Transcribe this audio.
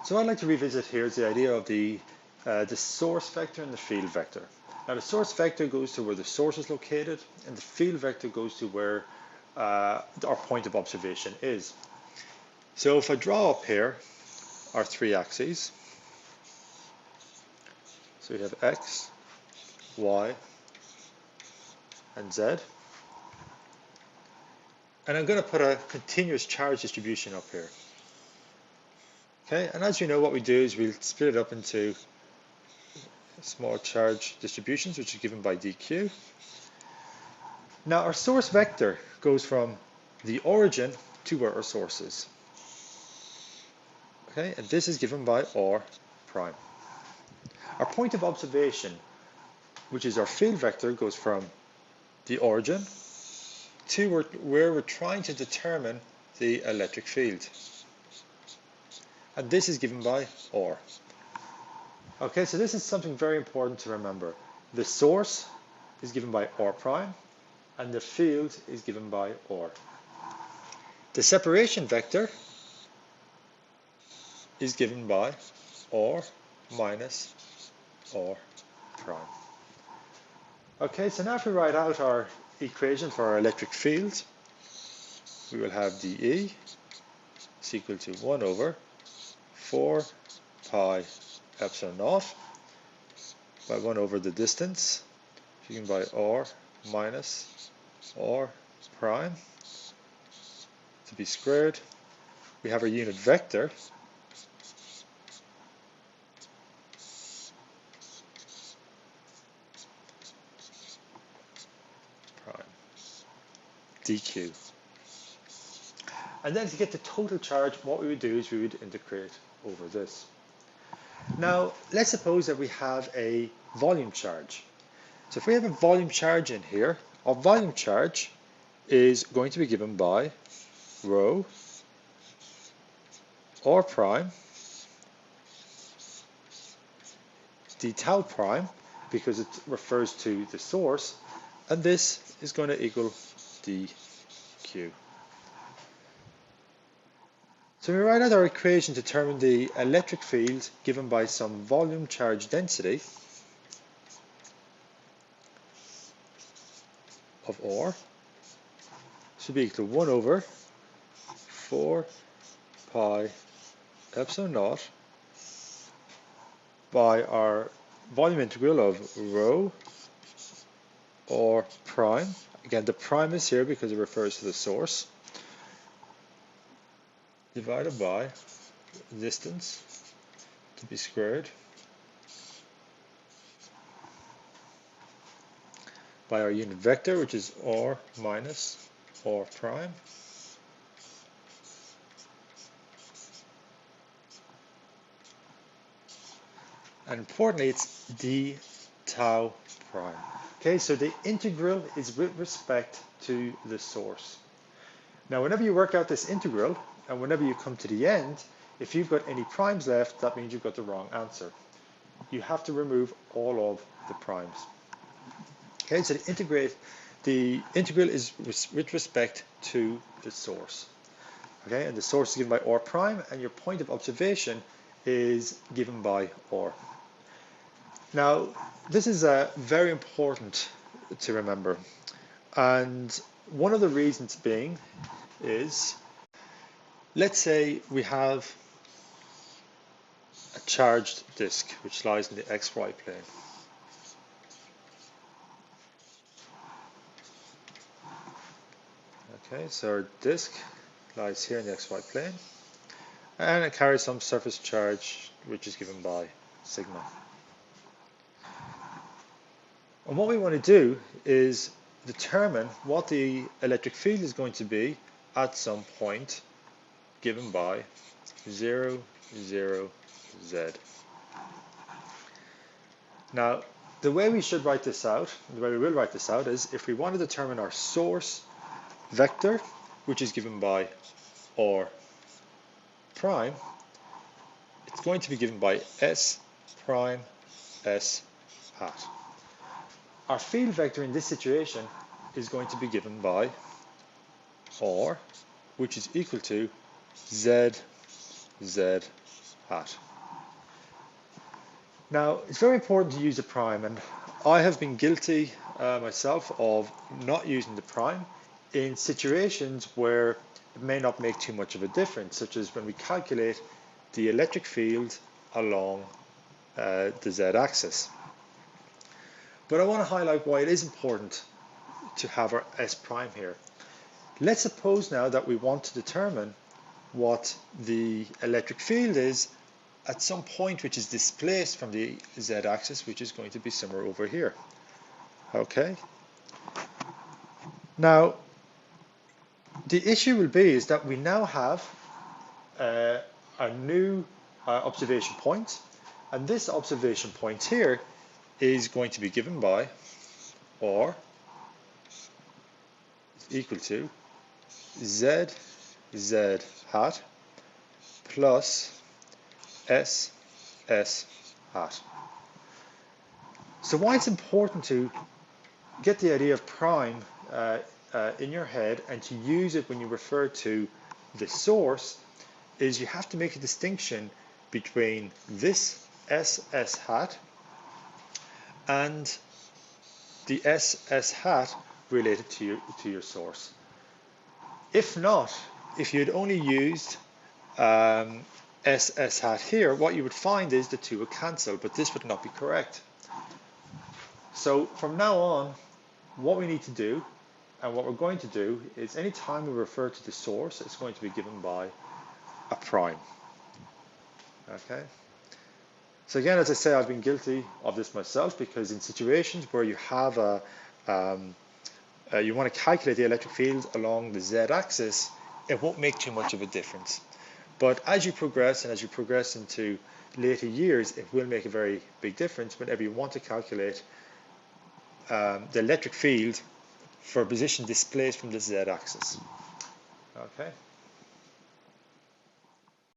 So what I'd like to revisit here is the idea of the source vector and the field vector. Now the source vector goes to where the source is located, and the field vector goes to where our point of observation is. So if I draw up here our three axes, so we have x, y, and z, and I'm going to put a continuous charge distribution up here. Okay, and as you know, what we do is we'll split it up into small charge distributions, which is given by dq. Now our source vector goes from the origin to where our source is. Okay, and this is given by r prime. Our point of observation, which is our field vector, goes from the origin to where we're trying to determine the electric field. And this is given by r. Okay, so this is something very important to remember. The source is given by r prime, and the field is given by r. The separation vector is given by r minus r prime. Okay, so now if we write out our equation for our electric field, we will have dE is equal to 1 over 4 pi epsilon naught by 1 over the distance, given by r minus r prime to be squared. We have our unit vector, prime dq. And then to get the total charge, what we would do is we would integrate over this. Now, let's suppose that we have a volume charge. So if we have a volume charge in here, our volume charge is going to be given by rho r prime d tau prime, because it refers to the source, and this is going to equal dq. So we write out our equation to determine the electric field given by some volume charge density of r should be equal to 1 over 4 pi epsilon naught by our volume integral of rho r prime. Again, the prime is here because it refers to the source, divided by distance to be squared by our unit vector, which is r minus r prime, and importantly it's d tau prime. Okay, so the integral is with respect to the source. Now whenever you work out this integral, and whenever you come to the end, if you've got any primes left, that means you've got the wrong answer. You have to remove all of the primes. Okay, so the integral is with respect to the source. Okay, and the source is given by r prime, and your point of observation is given by r. Now, this is very important to remember, and one of the reasons being is, let's say we have a charged disk which lies in the xy plane. Okay, so our disk lies here in the xy plane, and it carries some surface charge which is given by sigma. And what we want to do is determine what the electric field is going to be at some point given by 0, 0, z. Now, the way we should write this out, the way we will write this out, is if we want to determine our source vector, which is given by r prime, it's going to be given by s prime s hat. Our field vector in this situation is going to be given by r, which is equal to z, z hat. Now, it's very important to use a prime, and I have been guilty myself of not using the prime in situations where it may not make too much of a difference, such as when we calculate the electric field along the z-axis. But I want to highlight why it is important to have our S prime here. Let's suppose now that we want to determine what the electric field is at some point which is displaced from the z-axis, which is going to be somewhere over here. Okay. Now, the issue will be is that we now have a new observation point, and this observation point here is going to be given by R equal to z hat plus s hat. So why it's important to get the idea of prime in your head and to use it when you refer to the source is you have to make a distinction between this s hat and the s hat related to your source. If not, if you had only used s hat here, what you would find is the two would cancel, but this would not be correct. So from now on, what we need to do, and what we're going to do, is anytime we refer to the source, it's going to be given by a prime. Okay. So again, as I say, I've been guilty of this myself, because in situations where you have you want to calculate the electric field along the z-axis, it won't make too much of a difference. But as you progress, and as you progress into later years, it will make a very big difference whenever you want to calculate the electric field for a position displaced from the z-axis. Okay.